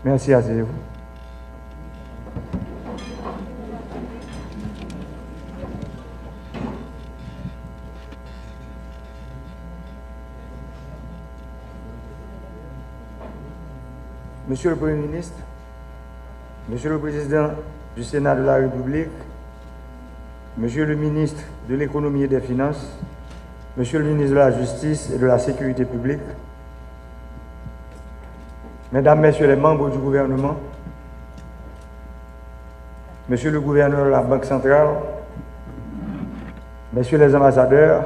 Merci à vous. Monsieur le Premier ministre, Monsieur le Président du Sénat de la République, Monsieur le ministre de l'Économie et des Finances, Monsieur le ministre de la Justice et de la Sécurité publique, Mesdames, Messieurs les membres du gouvernement, Monsieur le gouverneur de la Banque centrale, Messieurs les ambassadeurs,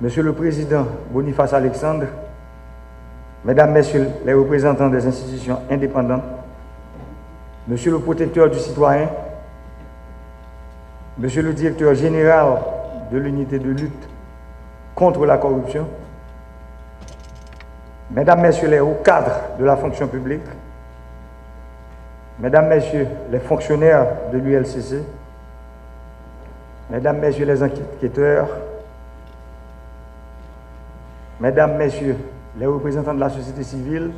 Monsieur le Président Boniface Alexandre, Mesdames, Messieurs les représentants des institutions indépendantes, Monsieur le protecteur du citoyen, Monsieur le directeur général de l'unité de lutte contre la corruption, Mesdames, Messieurs les hauts cadres de la fonction publique, Mesdames, Messieurs les fonctionnaires de l'ULCC, Mesdames, Messieurs les enquêteurs, Mesdames, Messieurs les représentants de la société civile,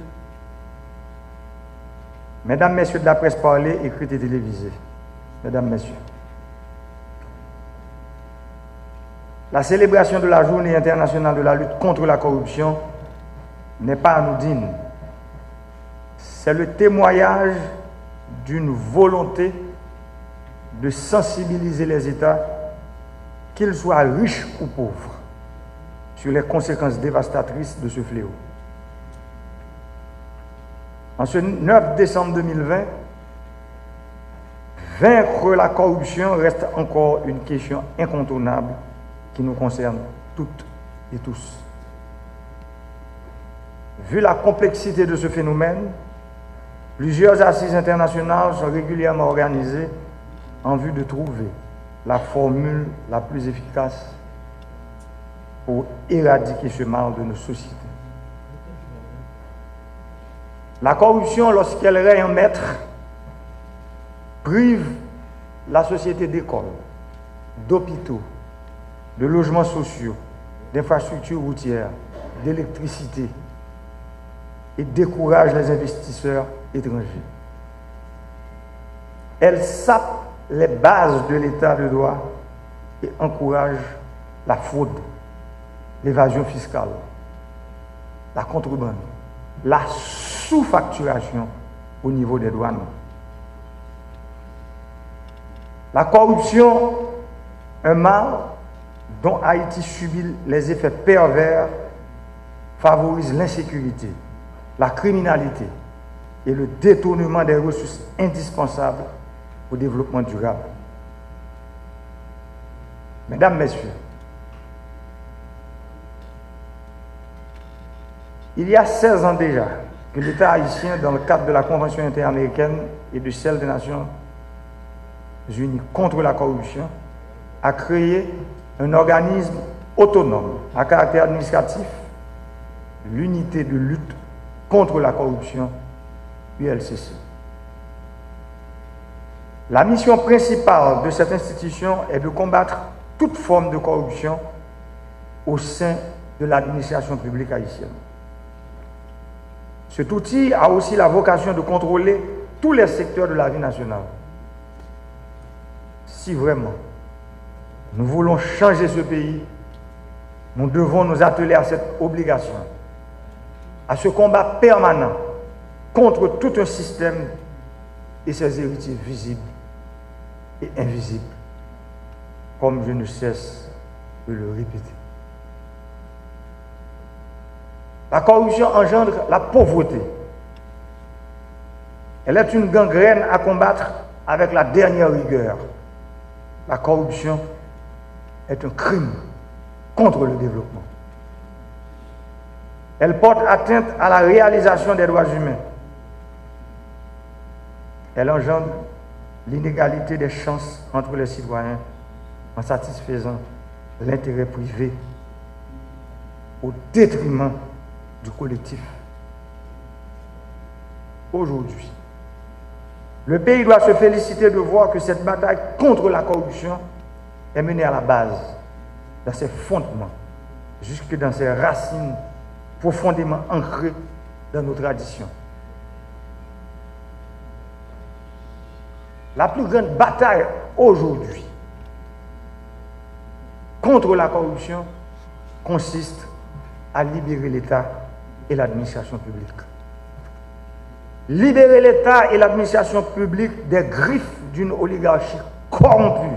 Mesdames, Messieurs de la presse parlée, écrite et télévisée, Mesdames, Messieurs, la célébration de la Journée internationale de la lutte contre la corruption n'est pas anodine. C'est le témoignage d'une volonté de sensibiliser les États, qu'ils soient riches ou pauvres, sur les conséquences dévastatrices de ce fléau. En ce 9 décembre 2020, vaincre la corruption reste encore une question incontournable qui nous concerne toutes et tous. Vu la complexité de ce phénomène, plusieurs assises internationales sont régulièrement organisées en vue de trouver la formule la plus efficace pour éradiquer ce mal de nos sociétés. La corruption, lorsqu'elle règne en maître, prive la société d'écoles, d'hôpitaux, de logements sociaux, d'infrastructures routières, d'électricité et décourage les investisseurs étrangers. Elle sape les bases de l'état de droit et encourage la fraude, l'évasion fiscale, la contrebande, la sous-facturation au niveau des douanes. La corruption, un mal dont Haïti subit les effets pervers, favorise l'insécurité, la criminalité et le détournement des ressources indispensables au développement durable. Mesdames, Messieurs, il y a 16 ans déjà que l'État haïtien, dans le cadre de la Convention interaméricaine et de celle des Nations Unies contre la corruption, a créé un organisme autonome à caractère administratif, l'unité de lutte contre la corruption, ULCC. La mission principale de cette institution est de combattre toute forme de corruption au sein de l'administration publique haïtienne. Cet outil a aussi la vocation de contrôler tous les secteurs de la vie nationale. Si vraiment nous voulons changer ce pays, nous devons nous atteler à cette obligation, à ce combat permanent contre tout un système et ses héritiers visibles et invisibles, comme je ne cesse de le répéter. La corruption engendre la pauvreté. Elle est une gangrène à combattre avec la dernière rigueur. La corruption est un crime contre le développement. Elle porte atteinte à la réalisation des droits humains. Elle engendre l'inégalité des chances entre les citoyens en satisfaisant l'intérêt privé au détriment du collectif. Aujourd'hui, le pays doit se féliciter de voir que cette bataille contre la corruption est menée à la base, dans ses fondements, jusque dans ses racines profondément ancrées dans nos traditions, La plus grande bataille aujourd'hui contre la corruption consiste à libérer l'État et l'administration publique. Libérer l'État et l'administration publique des griffes d'une oligarchie corrompue.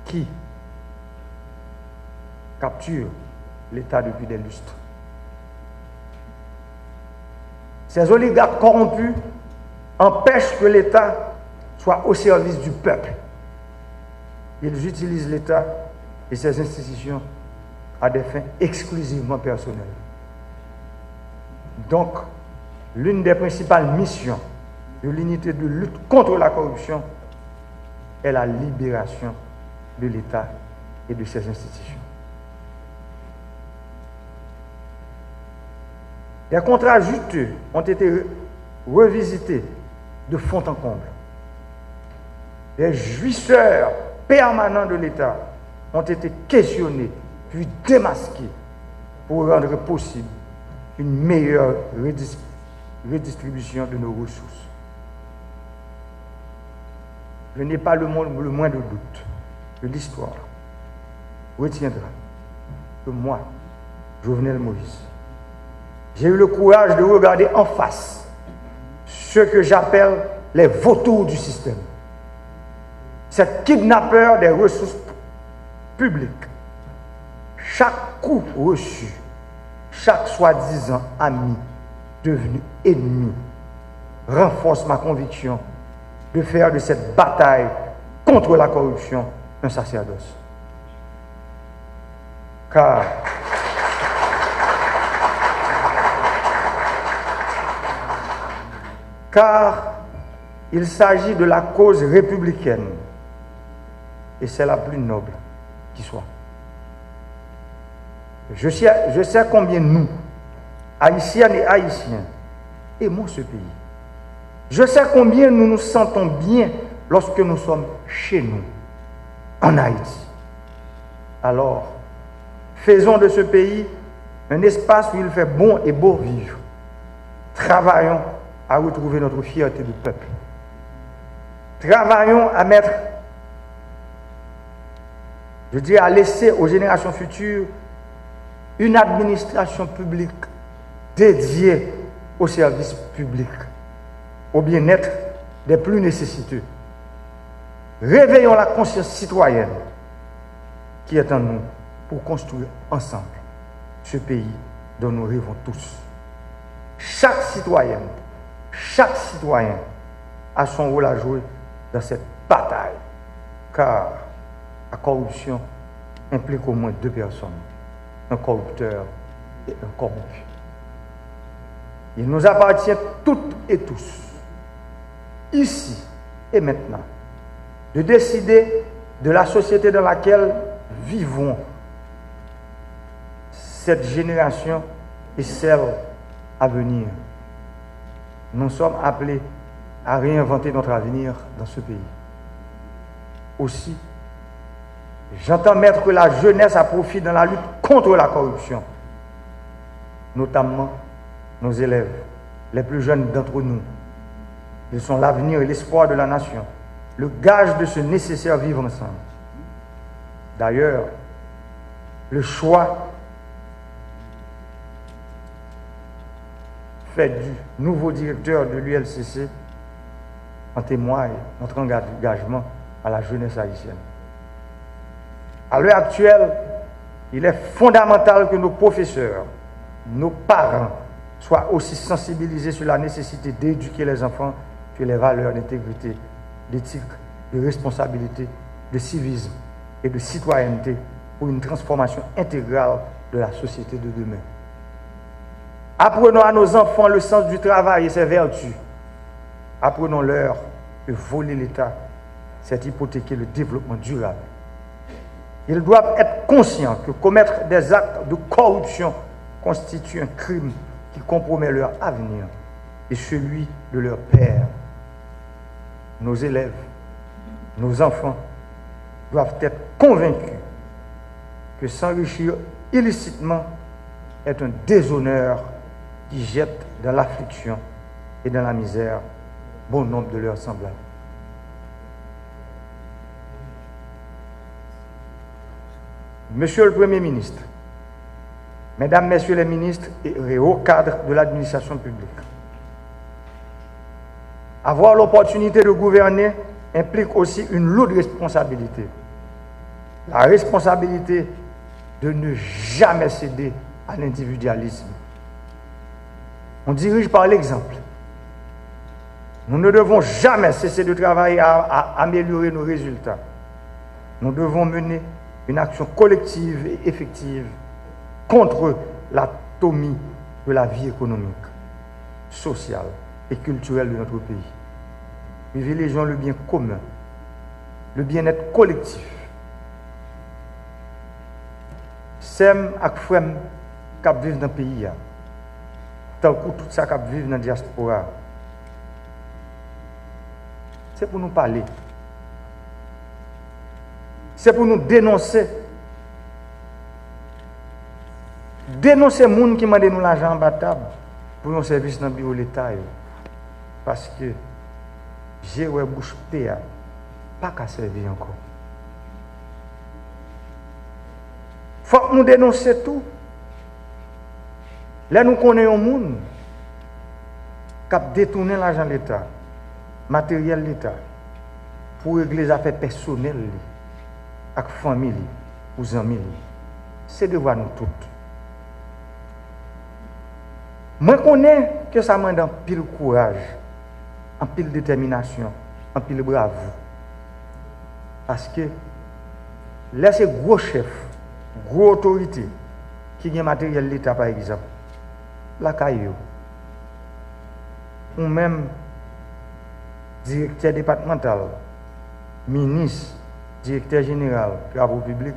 Qui capture l'État depuis des lustres. Ces oligarques corrompus empêchent que l'État soit au service du peuple. Ils utilisent l'État et ses institutions à des fins exclusivement personnelles. Donc, l'une des principales missions de l'unité de lutte contre la corruption est la libération de l'État et de ses institutions. Des contrats juteux ont été revisités de fond en comble. Les jouisseurs permanents de l'État ont été questionnés puis démasqués pour rendre possible une meilleure redistribution de nos ressources. Je n'ai pas le moindre doute que l'histoire retiendra que moi, Jovenel Moïse, j'ai eu le courage de regarder en face ceux que j'appelle les vautours du système. Ces kidnappeurs des ressources publiques. Chaque coup reçu, chaque soi-disant ami devenu ennemi, renforce ma conviction de faire de cette bataille contre la corruption un sacerdoce. Car il s'agit de la cause républicaine et c'est la plus noble qui soit. Je sais combien nous, Haïtiennes et Haïtiens, aimons ce pays. Je sais combien nous nous sentons bien lorsque nous sommes chez nous, en Haïti. Alors, faisons de ce pays un espace où il fait bon et beau vivre. Travaillons à retrouver notre fierté de peuple. Travaillons à mettre, à laisser aux générations futures une administration publique dédiée au service public, au bien-être des plus nécessiteux. Réveillons la conscience citoyenne qui est en nous pour construire ensemble ce pays dont nous rêvons tous. Chaque citoyen a son rôle à jouer dans cette bataille, car la corruption implique au moins deux personnes, un corrupteur et un corrompu. Il nous appartient toutes et tous, ici et maintenant, de décider de la société dans laquelle vivons cette génération et celle à venir. Nous sommes appelés à réinventer notre avenir dans ce pays. Aussi, j'entends mettre la jeunesse à profit dans la lutte contre la corruption, notamment nos élèves, les plus jeunes d'entre nous. Ils sont l'avenir et l'espoir de la nation, le gage de ce nécessaire vivre ensemble. D'ailleurs, le choix fait du nouveau directeur de l'ULCC en témoigne notre engagement à la jeunesse haïtienne. À l'heure actuelle, il est fondamental que nos professeurs, nos parents soient aussi sensibilisés sur la nécessité d'éduquer les enfants sur les valeurs d'intégrité, d'éthique, de responsabilité, de civisme et de citoyenneté pour une transformation intégrale de la société de demain. Apprenons à nos enfants le sens du travail et ses vertus. Apprenons-leur que voler l'État, c'est hypothéquer le développement durable. Ils doivent être conscients que commettre des actes de corruption constitue un crime qui compromet leur avenir et celui de leur père. Nos élèves, nos enfants doivent être convaincus que s'enrichir illicitement est un déshonneur qui jettent dans l'affliction et dans la misère bon nombre de leurs semblables. Monsieur le Premier ministre, Mesdames, Messieurs les ministres et hauts cadres de l'administration publique, avoir l'opportunité de gouverner implique aussi une lourde responsabilité. La responsabilité de ne jamais céder à l'individualisme. On dirige par l'exemple. Nous ne devons jamais cesser de travailler à améliorer nos résultats. Nous devons mener une action collective et effective contre l'atomie de la vie économique, sociale et culturelle de notre pays. Privilégions le bien commun, le bien-être collectif. Sem ak frem kap vivent dans le pays, tant que tout ça kap vivent dans la diaspora. C'est pour nous parler. C'est pour nous dénoncer. Dénoncer les gens qui demandent nous l'argent en bas table pour nos services dans le bureau de l'État. Parce que j'ai ouais bouche péa, pas qu'à servir encore. Il faut que nous dénoncions tout. Là, nous connaissons un monde qui a détourné l'argent de l'État, matériel de l'État, pour régler les affaires personnelles, avec la famille, aux amis. C'est devoir nous toutes. Moi, je connais que ça m'a un pile courage, un pile détermination, un pile bravoure. Parce que là, c'est gros chef, gros autorité qui a matériel de l'État, par exemple. La caillou. Ou même directeur départemental, ministre, directeur général, travaux publics,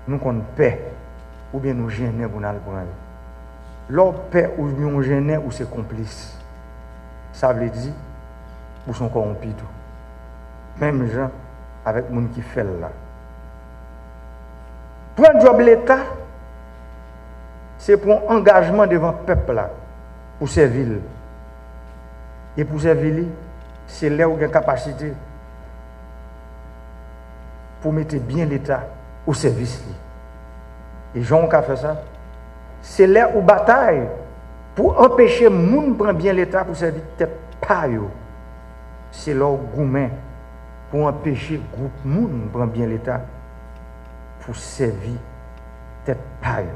nous qu'on paie ou bien nous gêner pour nous prendre. L'on paie ou nous gêner ou c'est complice. Ça veut dire ou sont corrompus tout. Même gens avec les gens qui fait là. Prendre job l'État, c'est pour un engagement devant le peuple là, pour servir. Et pour servir, c'est là où il y a une capacité pour mettre bien l'État au service. Et Jean qui a fait ça, c'est là où bataille pour empêcher les gens de prendre bien l'État pour servir tête pas. C'est là où goumen pour empêcher le groupe de gens de prendre bien l'État pour servir tête pas. Il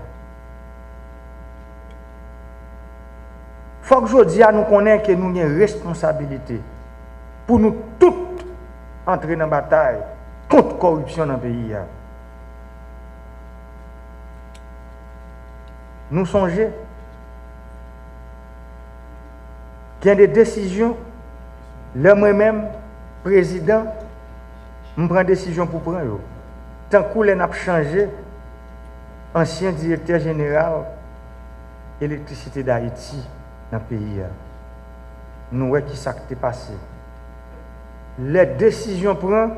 faut que je dise à nous connaître que nous avons une responsabilité pour nous toutes entrer dans la bataille contre la corruption dans le pays. Nous songeons qu'il y a des décisions, là moi-même, président, je prends des décisions pour prendre. Tant que nous avons changé, ancien directeur général électricité d'Haïti dans le pays, nous voyons qui s'est passé. Les décisions prennent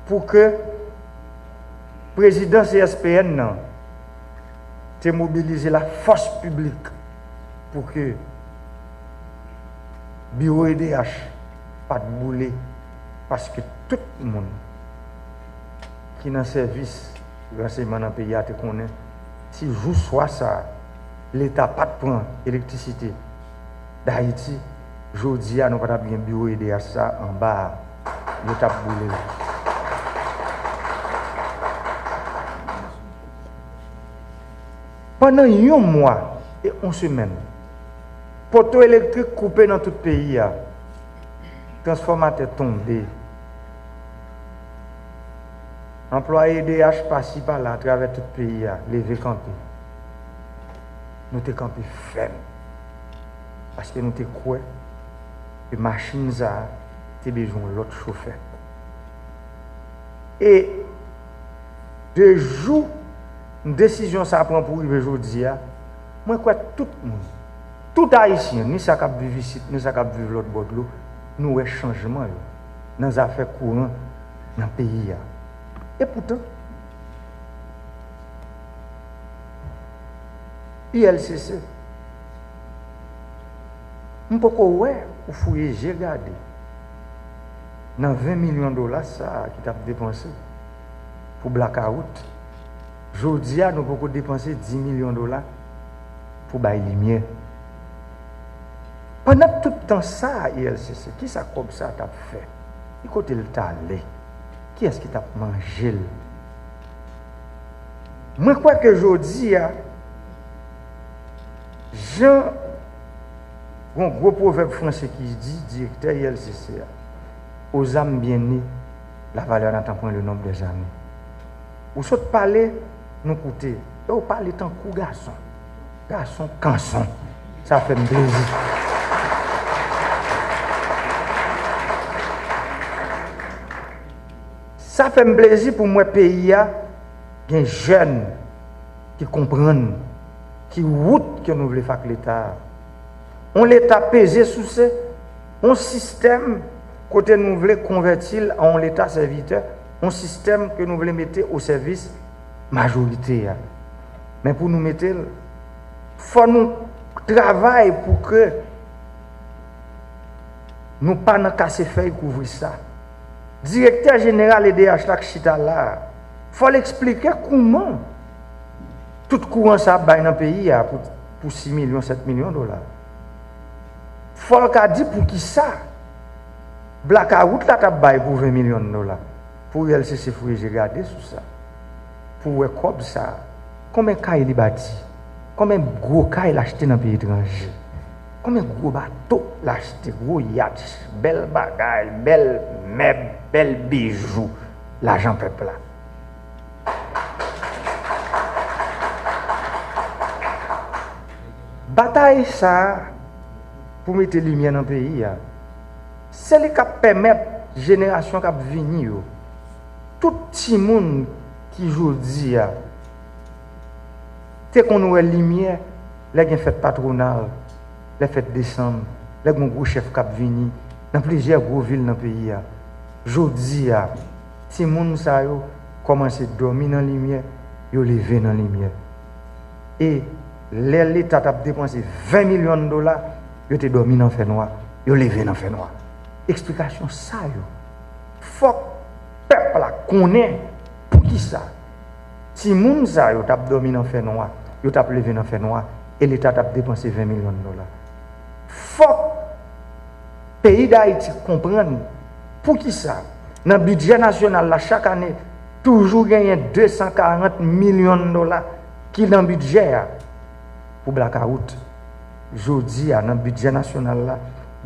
pour que le président CSPN te mobiliser la force publique pour que le bureau EDH pas de bouler parce que tout le monde qui est dans le service de renseignement dans le pays te connaît. Si jour soit ça, l'État pas de prendre l'électricité d'Haïti, je dis à nous pas bien bureau EDH ça en bas, l'État boulé. Pendant un mois et 11 semaines, poteau électrique coupé dans tout le pays, transformateur tombé, employés DH passent par là à travers tout le pays, levé campé. Nous sommes campé ferme. Parce que nous sommes quoi que les machines ont besoin de l'autre chauffeur. Et de jour, une décision ça prend pour arriver aujourd'hui, moi quoi tout le monde, tout haïtien, ni ça qui vivre ici, ni ça qui vivre l'autre bord de l'eau, nous avons changement dans les affaires courantes dans le pays. Et pourtant, ILCC, Je ne peux pas ouais, pour fouiller, j'ai regardé. Dans 20 millions de dollars, ça qui t'a dépensé pour blackout. Aujourd'hui, nous pouvons dépenser 10 millions de dollars pour bailler lumière. Pendant tout le temps, ça, ILCC, qui ça comme ça t'a fait? Et côté le t'a allé? Qui est-ce qui t'a mangé? Moi, je crois que aujourd'hui, Jean, un gros proverbe français qui dit, directeur ILCC, aux âmes bien nées, la valeur n'entend point le nombre des années. Ou soit parler, nous coûter. Ou parler tant que garçon. Garçon, canson. Ça fait un plaisir. Ça fait un plaisir pour moi, pays, des jeunes qui comprennent, qui route que nous voulons faire l'État. On l'État pesé sous un système côté nous voulons convertir en l'État serviteur, un système que nous voulons mettre au service majorité. Mais pour nous mettre, il faut nous travailler pour que nous ne pas nous casser feuille couvrir ça. Directeur général EDH Chita là, il faut l'expliquer comment tout courant ça dans le pays pour 6 millions, 7 millions de dollars. Il faut le dire pour qui ça. Blackout là, tu as pour 20 millions de dollars. Pour LCC, j'ai regardé sur ça. Pour comme ça, combien de cas il bâti? Combien de gros cas il a acheté dans le pays étranger? Combien de gros bateaux il a acheté? Gros yachts, belles bagailles, belles meubles, belles bijoux. L'argent peuple là. Bataille ça, pour mettre lumière dans le pays, c'est ce qui permet à la génération qui venir. Tout le monde qui aujourd'hui, c'est qu'on a la lumière, les fêtes patronales, les fêtes décembre, les gros chefs qui viennent dans plusieurs grosses villes dans le pays. Aujourd'hui, si les gens commencent à dormir dans la lumière, ils lever dans la lumière. Et l'État a dépensé 20 millions de dollars, ils ont dormi dans le fait noir, ils ont levé dans le fait noir. Explication ça, il faut que le peuple connaisse pour qui ça. Si les gens ont dormi dans le fait noir, ils ont levé dans le fait noir, et l'État a dépensé 20 millions de dollars. Il faut que le pays d'Haïti comprenne pour qui ça. Dans le budget national, là, chaque année, toujours gagné 240 millions de dollars qui dans le budget pour blackout. Aujourd'hui, dans le budget national, là,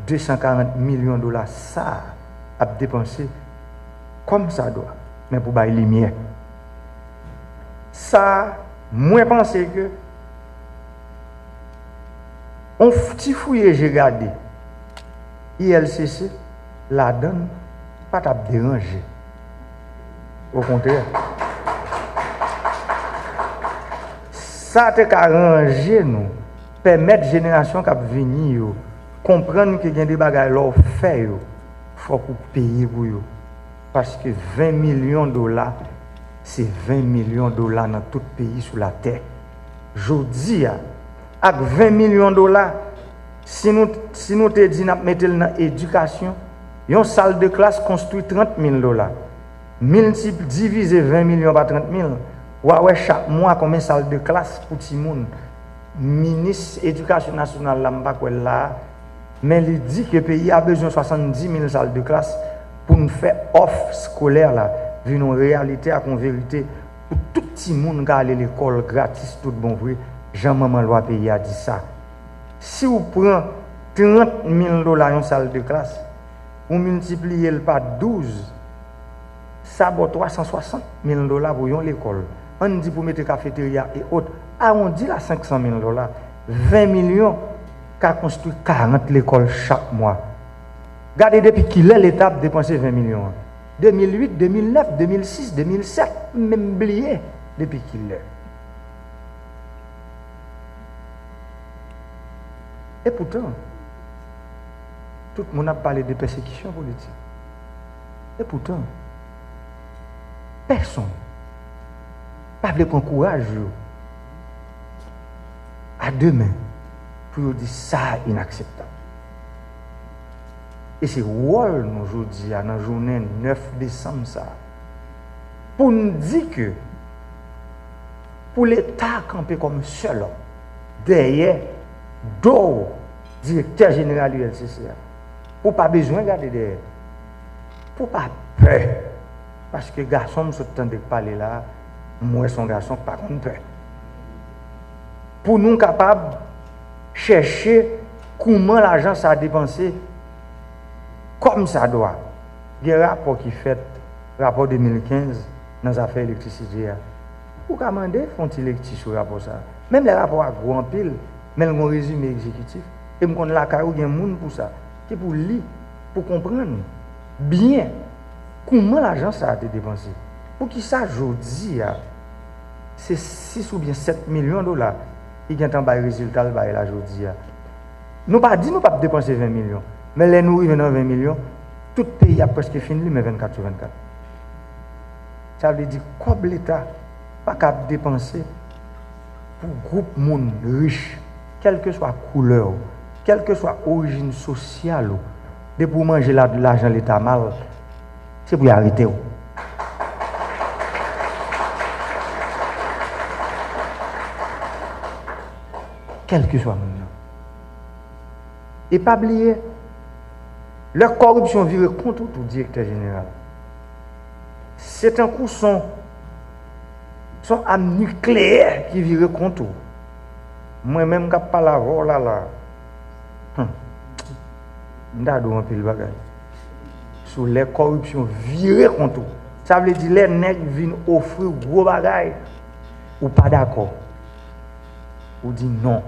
240 millions de dollars, ça a dépensé comme ça doit, mais pour bailler lumière. Ça, moi, je pense que on petit fouille, j'ai regardé. ILCC, la donne, pas t'a déranger. Au contraire. Ça te arrangé nous, permettre la génération qui venir comprendre que il y a des bagages là fait il faut payer pour eux. Parce que 20 millions de dollars, c'est 20 millions de dollars dans tout pays sur la terre. Jodi avec 20 millions de dollars, si nous te dit mettre dans l'éducation, une salle de classe construit 30 000 dollars. Multiple diviser 20 millions par 30 000. Ouais, chaque mois, combien de salles de classe pour tout le monde? Ministre de l'Éducation nationale, là, mais il dit que le pays a besoin de 70 000 salles de classe pour nous faire offre scolaire, là, vu une réalité à une vérité, pour tout le monde qui a allé à l'école gratis, tout bon vrai. Jean-Maman Loi Pays a dit ça. Si vous prenez 30 000 dollars une salle de classe, vous multipliez par 12, ça vaut 360 000 dollars pour l'école. On dit pour mettre cafétéria et autres. Ah, on dit là 500 000 dollars. 20 millions qui a construit 40 l'école chaque mois. Regardez depuis qu'il est l'État dépensé 20 millions. 2008, 2009, 2006, 2007, même oublié depuis qu'il est. Et pourtant, tout le monde a parlé de persécution politique. Et pourtant, personne ne veut prendre courage à deux mains pour dire ça inacceptable. Et c'est rôle nous aujourd'hui, dans la journée 9 décembre, ça, pour nous dire que pour l'État camper comme seul homme, derrière, dos, directeur général du LCC, pour pas besoin de garder derrière, pour pas peur. Parce que les garçons se tendent de parler là, moi, son garçon, pas contre peur. Pour nous capables de chercher comment l'argent ça a dépensé comme ça doit. Il y a un rapport qui fait, rapport 2015, dans les affaires d'électricité. Pour commander, font-ils électricité sur le rapport ça. Même les rapports à gros en pile, même un résumé exécutif. Et je connais la carrière, il y a un monde pour ça. Qui pour lire, pour comprendre bien comment l'argent ça a été dépensé. Pour qui ça, aujourd'hui, c'est 6 ou bien 7 millions de dollars. Il y a un résultat là aujourd'hui. Nous pas dit nous pas dépenser 20 millions. Mais les nous venons 20 millions, tout pays a presque fini, mais 24 sur 24. Ça veut dire que l'État pas capable de dépenser pour groupe monde riche, quelle que soit la couleur, quelle que soit l'origine sociale, de pour manger de l'argent l'État mal, c'est pour y arrêter. Quel que soit le nom. Et pas oublier, leur corruption vire contre tout directeur général. C'est un coup son âme nucléaire qui vire contre tout. Moi-même, je ne pas la voix là. Je ne un peu le bagage. Sur les corruptions virées contre tout. Ça veut dire que les nègres viennent offrir gros bagages ou pas d'accord. Ou dit non.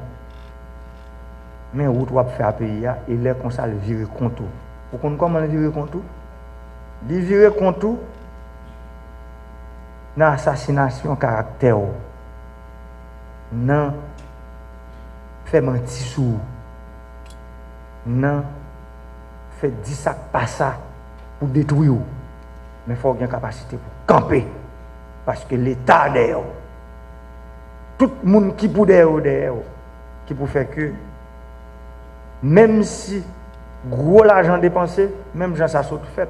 Mais où tu vas faire payer et les comme ça le virer contre tout. Vous comprenez comment le virer contre tout? Le virer contre tout dans l'assassination caractère. Non fait mentir sous. Non fait 10 sacs pas ça pour détruire. Mais il faut avoir une capacité pour camper. Parce que l'État derrière. Tout le monde qui peut derrière, qui peut faire que même si gros l'argent dépensé, même gens ça saute fait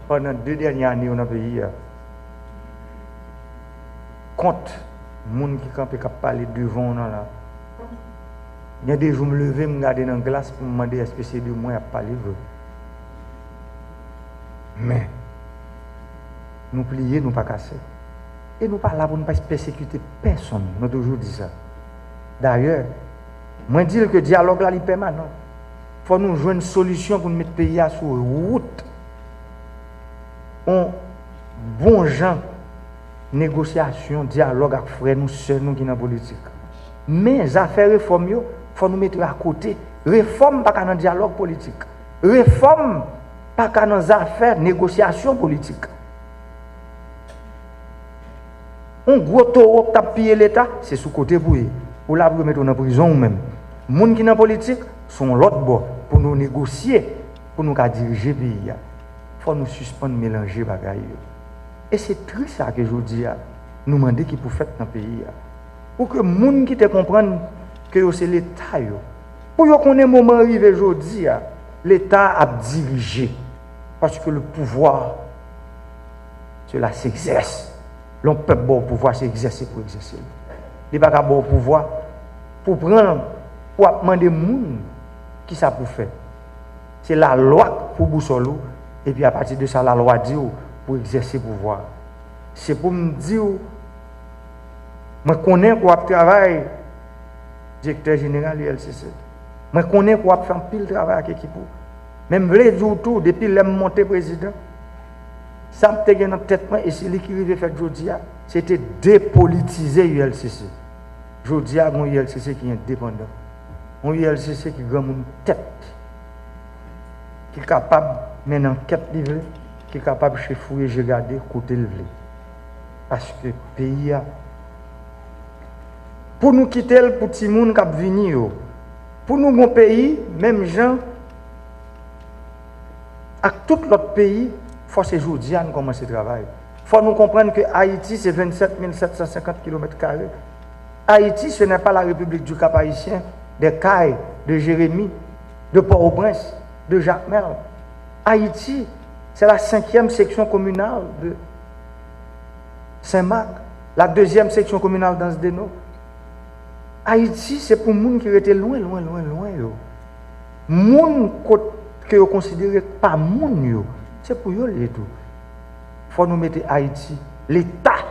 pendant 2 dernières années dans le pays. Compte les gens qui campent qui parlent devant là. Il y a des jours me lever, me regarder dans la glace pour me demander est-ce que c'est de moi à parler. Mais nous plier, nous pas casser. Et nous pas là pour ne pas persécuter personne. Nous toujours dit ça. D'ailleurs, moi dire que le dialogue là est permanent. Il faut nous jouer une solution pour nous mettre le pays sur route. On bon gens, négociation, dialogue avec frères nous seuls nous qui dans la politique. Mais les affaires réformes, il faut nous mettre à côté. Réforme pas dans le dialogue politique. Réforme pas dans les affaires négociation politique. Un gros taureau qui a pillé l'État, c'est sous côté pour eux. Ou là pour mettre en prison ou même. Les gens qui sont dans la politique sont l'autre bord pour nous négocier, pour nous diriger le pays. Il faut nous suspendre, mélanger les bagages. Et c'est triste ça que je dis, nous demander qui pour faire dans le pays. Pour que les gens qui te comprennent que c'est l'État. Pour qu'on ait un moment arrivé aujourd'hui, l'État a dirigé. Parce que le pouvoir, cela s'exerce. Le peuple bon pouvoir s'exercer pour exercer. Il n'y a pas bon pouvoir pour prendre, pour demander aux gens qui ça pour faire. C'est la loi pour Boussolo, et puis à partir de ça, la loi dit pour exercer le pouvoir. C'est pour me dire, je connais quoi travail, directeur général du LCC. Je connais quoi faire un pile travail avec l'équipe. Même les jours tout, depuis que je suis monté président, ça me tient dans la tête, et c'est lui qui avait fait aujourd'hui, c'était dépolitiser l'ULCC. Aujourd'hui, il y a un ULCC qui est indépendant. Un ULCC qui a une tête, qui est capable de mener une enquête livrée, qui est capable de chefouiller, de regarder, côté levé. Parce que le pays a. Pour nous quitter le petit monde qui a venu, pour nous, mon pays, même gens, avec tout l'autre pays, il faut que aujourd'hui nous commencer le travail. Il faut nous comprendre que Haïti, c'est 27 750 km². Haïti, ce n'est pas la République du Cap-Haïtien, de Caille, de Jérémie, de Port-au-Prince, de Jacmel. Haïti, c'est la 5e section communale de Saint-Marc, la 2e section communale d'Anse-Deno. Haïti, c'est pour les gens qui étaient loin. Les gens que vous considérez pas moun, c'est pour eux les tout. Il faut nous mettre Haïti, l'État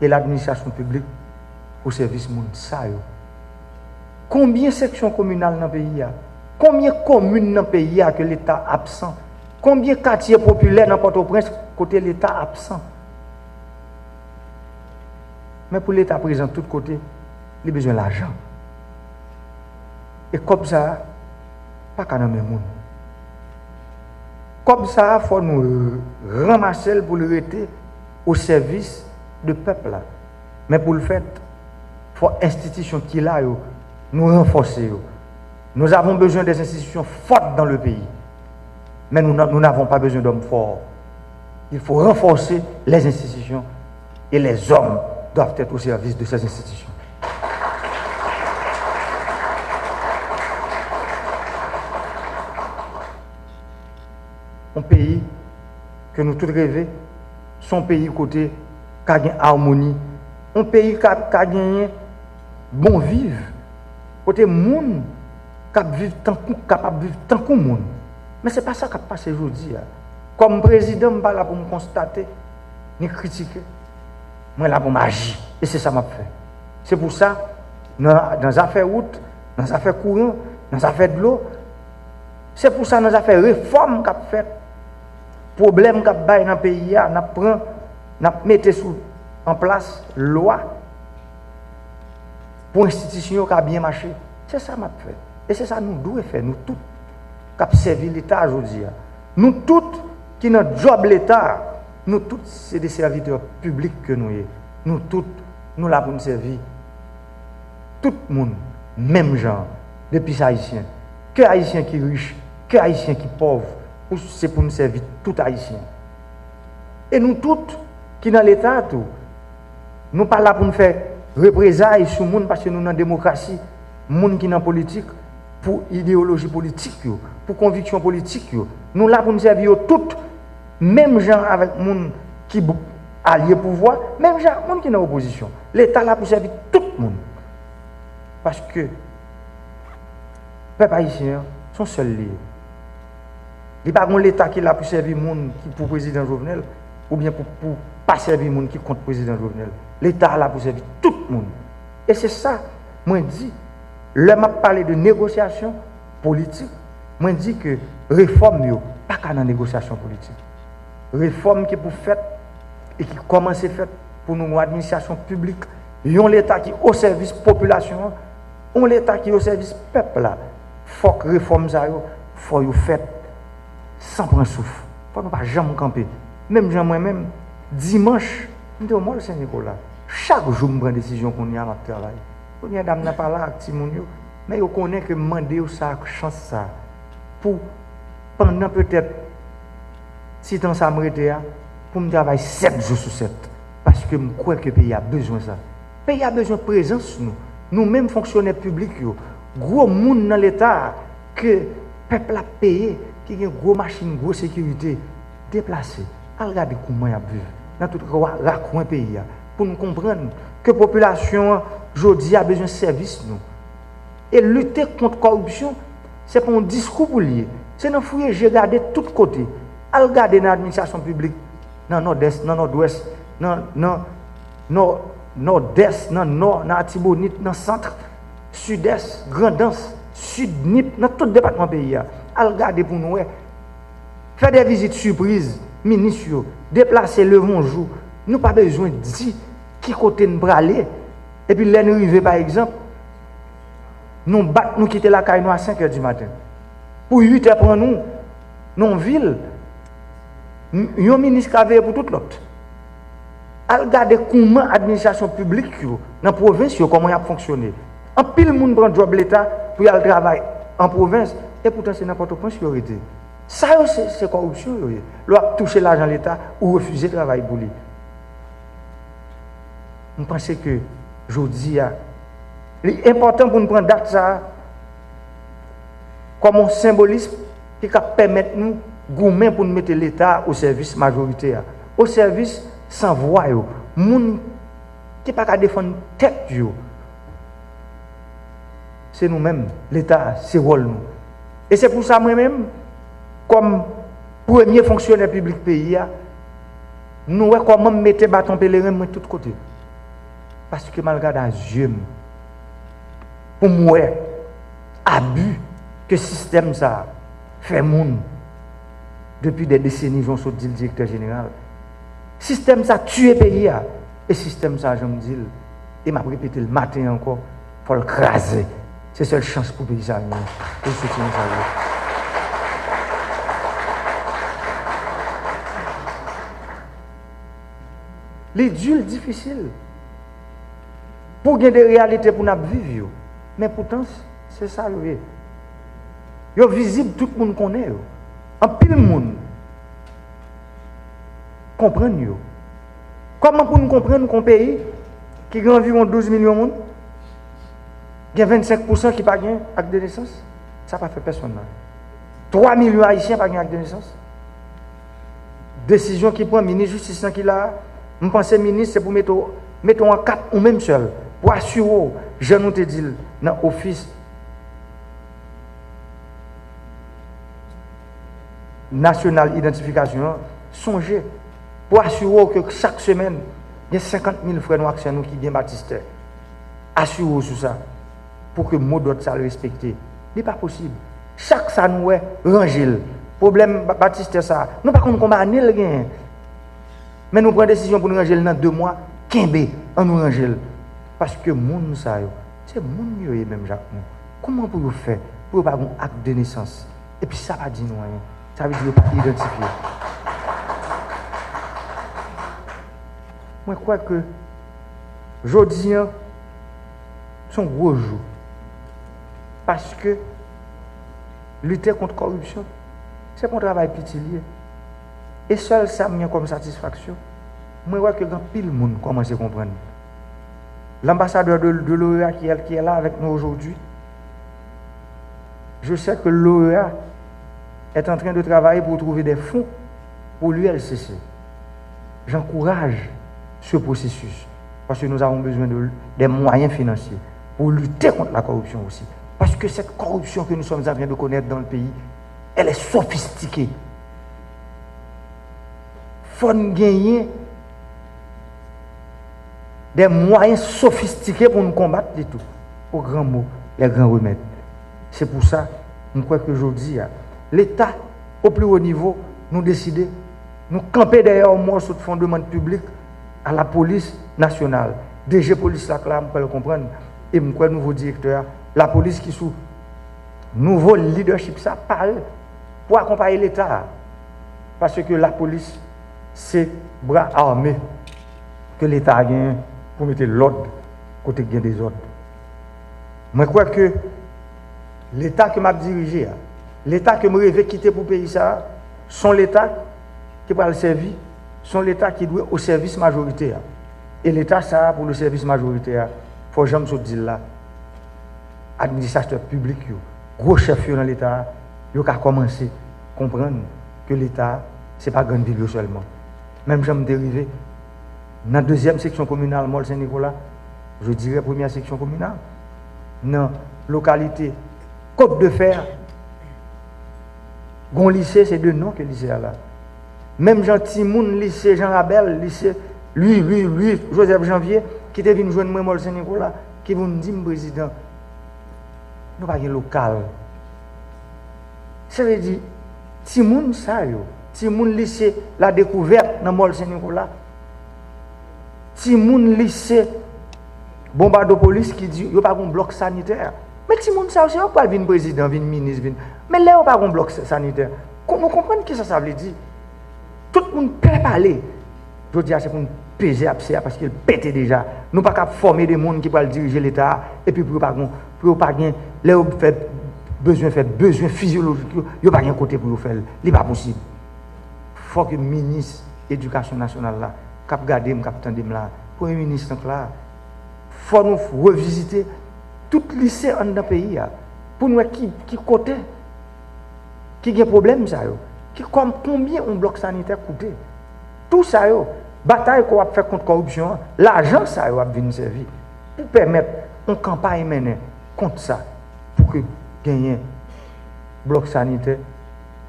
et l'administration publique au service moun sa yo. Combien de sections communales dans le pays? Combien de communes dans le pays que l'État absent? Combien de quartiers populaires dans Port-au-Prince côté l'État absent? Mais pour l'État présent de tous côtés, il a besoin d'argent. Et comme ça, pas qu'à nommer monde. Comme ça, il faut nous ramasser pour le rester au service du peuple. Mais pour le faire, il faut institutions qui là, nous renforcer. Nous avons besoin des institutions fortes dans le pays. Mais nous n'avons pas besoin d'hommes forts. Il faut renforcer les institutions et les hommes doivent être au service de ces institutions. Un pays que nous tous rêvons, son pays côté qui a une harmonie, un pays qui a gagné bon vivre, côté monde capable de vivre tant que monde. Mais ce n'est pas ça qui a passé aujourd'hui. Comme président, je ne suis pas là pour me constater, ni critiquer. Je suis là pour m'agir. Et c'est ça que je fais. C'est pour ça, dans les affaires routes, dans les affaires courant, dans les affaires de l'eau, c'est pour ça que dans les affaires réformes qu'on fait, problème qu'on a dans le pays, on met en place loi pour l'institution qui a bien marché. C'est ça que je fais. Et c'est ça que nous devons faire, nous tous, qui avons servi l'État aujourd'hui. Nous tous, qui avons notre job l'État, nous tous, c'est des serviteurs publics que nous sommes. Nous tous, nous là pour nous servir. Tout le monde, même genre, depuis Haïtien. Que Haïtien qui est riche, que Haïtien qui est pauvre, c'est pour nous servir tout Haïtien. Et nous tous, qui dans l'État, nous ne sommes pas là pour nous faire représailles sur le monde parce que nous sommes dans la démocratie, le monde qui est dans la politique, pour idéologie politique, pour conviction politique. Nous sommes là pour nous servir toutes, même gens avec le monde qui allié au pouvoir, même gens monde qui est dans l'opposition. L'État est là pour servir tout le monde. Parce que les peuples haïtiens sont seuls liés. Il n'y a pas l'État qui est là pour servir le monde qui pour le président Jovenel, ou bien pour pas servir le monde qui contre le président Jovenel. L'État est là pour servir tout le monde. Et c'est ça, moi je dis, là m'a parlé de négociation politique, moi je dis que réforme, pas qu'à la négociation politique. Réforme qui est pour faire et qui commence à faire pour nous, administration publique, un l'État qui est au service de la population, un l'État qui est au service du peuple. Il faut que réforme ça, il faut que faire sans prendre souffle. Il ne faut pas jamais camper. Même moi-même, dimanche, je suis au Mall Saint-Nicolas. Chaque jour, je prends une décision qu'on y a dans le travail. On y a dame n'a pas là avec Timounio, mais on connaît que demander ça chance ça pour pendant peut-être si temps ça m'arrêter pour me travailler 7 jours sur 7 parce que je crois que le pays a besoin de ça. Le pays a besoin de présence nous. Nous-mêmes fonctionnaires publics, gros monde dans l'État que le peuple a payé, qui a une grosse machine, une grosse sécurité, déplacé. Regardez comment il a vu dans tout le coin pays pour nous comprendre que la population aujourd'hui a besoin de services. Et lutter contre la corruption, ce n'est pas un discours pour lier. C'est dans le fouiller, j'ai regardé de tous côtés. À regarder dans l'administration publique, dans le nord-est, dans le nord-ouest, dans le nord-est, dans le nord, dans Atibonite, dans le centre, sud-est, Grand'Anse, sud-Nip, dans tout le département du pays. À regarder pour nous, faire des visites surprises, ministres, déplacer le bonjour. Nous n'avons pas besoin de dire qui côté nous aller. Et puis, là, nous arrivons, par exemple, nous quittons la caille à 5 h du matin. Pour 8 h pour nous, dans la ville, un ministre qui a veillé pour tout l'autre. À regarder comment l'administration publique dans la province, comment elle a fonctionné. En pile, le monde prend le job de l'État pour aller travailler en province, et pourtant, c'est n'importe quoi qui aurait été. Ça, c'est corruption. Il a touché l'argent de l'État ou refuser de travailler pour lui. Je pense que aujourd'hui, c'est important pour nous prendre date ça comme un symbolisme qui va permettre nous gourmet pour mettre l'État au service majoritaire, au service sans voix, moun qui pas qu'à défendre tête yo. C'est nous-mêmes, l'État, c'est rôle nous. Et c'est pour ça moi-même, comme premier fonctionnaire public pays, nous comment mettre bâton pèlerin de tous côtés. Parce que malgré les yeux, pour moi, abus que le système ça fait moun depuis des décennies, j'en suis le directeur général. Le système ça tue le pays. Et le système ça, je me dis, et m'a répété le matin encore, il faut le craser. C'est la seule chance pour le pays ça. Pour soutenir ça. Les durs difficiles. Pour gagner des réalités pour nous vivre. Mais pourtant, c'est ça. Ils sont visibles, tout le monde connaît. En pile le monde comprend. Comment pour nous comprendre qu'un pays qui a environ 12 millions de monde, il y a 25% qui n'ont pas gagné acte de naissance? Ça n'a pas fait personne. 3 millions d'Haïtiens n'ont pas gagné acte de naissance. Décision qui prend le ministre de la Justice qui là. Je pense que le ministre, c'est pour mettre en cap ou même seul, pour assurer, je nous te dis, dans l'office national d'identification, songez, pour assurer que chaque semaine, il y a 50 000 frères noirs qui viennent Baptiste. Assurez sur ça, pour que le mot d'ordre soit respecté. Ce n'est pas possible. Chaque ça nous est rangé. Problème Baptiste, ça. Nous ne pouvons pas combattre rien. Mais nous prenons décision pour nous ranger dans 2 mois, 15 on nous ranger. Parce que les gens, c'est les gens même Jacques. Comment pour vous faire pour pas un acte de naissance? Et puis ça va dire nous rien. Ça veut dire pas identifier. Moi je crois que aujourd'hui c'est un gros jour. Parce que lutter contre la corruption, c'est un travail petit lié. Et seul ça me comme satisfaction. Moi, je vois que grand pile monde commence à comprendre. L'ambassadeur de l'OEA qui est là avec nous aujourd'hui, je sais que l'OEA est en train de travailler pour trouver des fonds pour l'ULCC. J'encourage ce processus parce que nous avons besoin des moyens financiers pour lutter contre la corruption aussi. Parce que cette corruption que nous sommes en train de connaître dans le pays, elle est sophistiquée. Il faut gagner des moyens sophistiqués pour nous combattre de tout. Aux grands mots, les grands remèdes. C'est pour ça, je crois qu'aujourd'hui, l'État, au plus haut niveau, nous décide, nous camper derrière moi sur le fondement public à la police nationale. DG police là, on peut le comprendre. Et je crois nouveau directeur, la police qui sous nouveau leadership, ça parle pour accompagner l'État. Parce que la police, c'est bras armés que l'État a gagné pour mettre l'ordre côté des ordres. Moi, je crois que l'État que m'a dirigé, l'État que je rêve quitter pour le pays, ça, sont l'État qui va le servir, sont l'État qui doit au service majoritaire. Et l'État, ça, pour le service majoritaire, il faut jamais se dire là, administrateur public, gros chef dans l'État, il a commencé à comprendre que l'État, ce n'est pas grande ville seulement. Même j'aime dériver. Dans la deuxième section communale, Mol Saint-Nicolas, je dirais première section communale, dans la localité Côte de Fer, Gon lycée, c'est 2 noms que le lycée a là. Même Jean Timoun, lycée Jean Rabel, lycée, lui, Joseph Janvier, qui était venu joindre moi, Mol Saint-Nicolas, qui vous me dit, président, nous n'avons pas de local. Ça veut dire, Timoun, ça, Timoun lycée, la découverte dans Mol Saint-Nicolas. Timoun lycée, Bombardopolis qui dit, il n'y a pas de bloc sanitaire. Mais Timoun, ça aussi, il n'y a pas de président, de ministre, mais là, il n'y a pas de bloc sanitaire. Comment comprendre ce que ça veut dire? Tout le monde peut parler. Je dis, c'est pour nous peser parce qu'il pète déjà. Nous ne pouvons pas former des gens qui peuvent diriger l'État et puis pour pas gagner, là, besoin physiologique, il n'y a pas de côté pour faire. Ce n'est pas possible. Il faut que le ministre de l'Éducation nationale, là, cap garder, cap tendre là, Premier ministre là, faut nous revisiter tout lycée dans le pays pour nous qui côté qui a problème ça Combien un bloc sanitaire coûté? Tout ça, bataille qu'on va faire contre la corruption, l'argent ça va venir servir pour permettre une campagne menée contre ça, pour que gagner un bloc sanitaire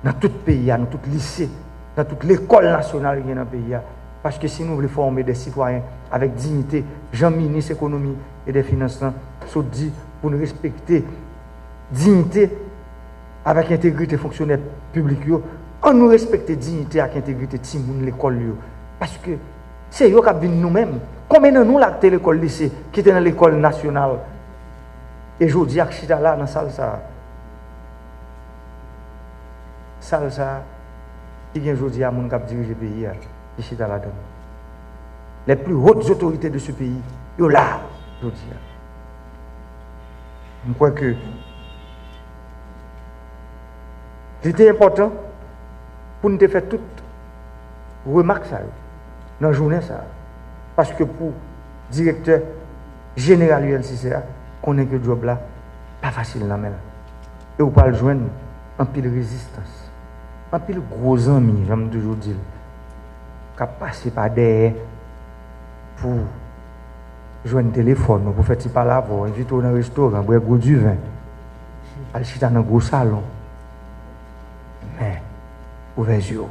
dans tout le pays, dans tout le lycée, dans toute l'école nationale qui est dans le pays. Parce que si nous voulons former des citoyens avec dignité, Jean ministre économie et des finances, ça dit pour nous respecter dignité avec intégrité fonctionnaire public, on nous respecte dignité avec intégrité de l'école. Parce que c'est eux qui viennent nous-mêmes. Combien de nous là l'école lycée qui était dans l'école nationale et je dis que là dans la salle ça qui vient aujourd'hui à mon cap diriger le pays ici dans la donne. Les plus hautes autorités de ce pays, ils sont là aujourd'hui. Je crois que c'était important pour nous faire toutes remarques ça dans la journée ça. Parce que pour le directeur général UNCCA, qu'on est que le job là, pas facile la main. Et vous pouvez le joindre en pile résistance, en pile gros amis, j'aime toujours dire, qui passé par derrière pour joindre un téléphone, pour faire par là, pour inviter dans un restaurant, pour boire du vin, aller dans un gros salon. Mais, ouvrez les yeux.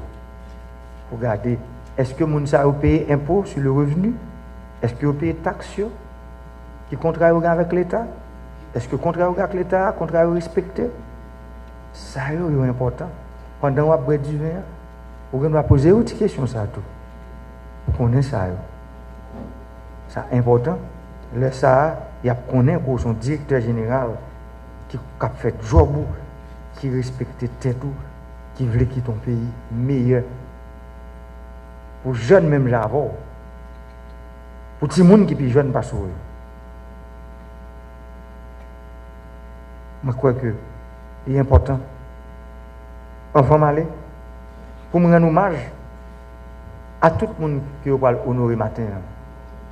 Regardez, est-ce que les gens paye impôt sur le revenu? Est-ce que vous payez taxes qui contraire avec l'État? Est-ce que contraire avec l'État, contraire respecté? Ça est important. Pendant que vous boire du vin, vous devez poser une question ça tout. Vous connaissez ça. Ça est important. Le ça, il y a connaît pour son directeur général qui a fait job, qui respecte tout, qui veut quitter ton pays meilleur. Pour les jeunes même j'avais. Pour tout le monde qui est jeune pas sur eux. Je crois que c'est important. Enfin, aller pour me rendre hommage à tout le monde qui va honorer matin.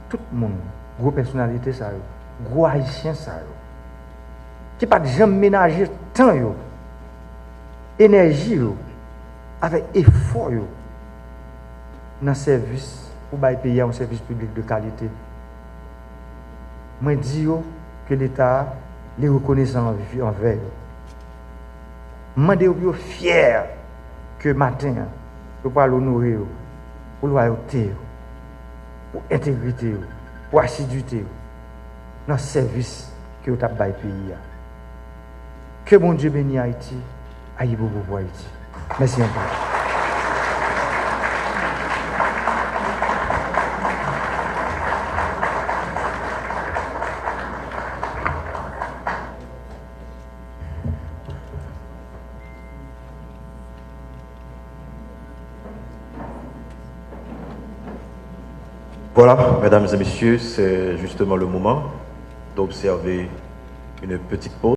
Tout le monde, gros personnalité ça, gros haïtien ça, qui pas jamais ménager temps énergie avec effort dans le service pour payer un service public de qualité. Je dis que l'État les reconnaissant envers. Je suis fier que matin, je peux l'honorer pour loyauté, pour intégrité, pour assiduité dans le service que vous avez fait pays. Que bon Dieu bénisse Haïti, aïe beaucoup pour Haïti. Merci encore. Voilà, mesdames et messieurs, c'est justement le moment d'observer une petite pause.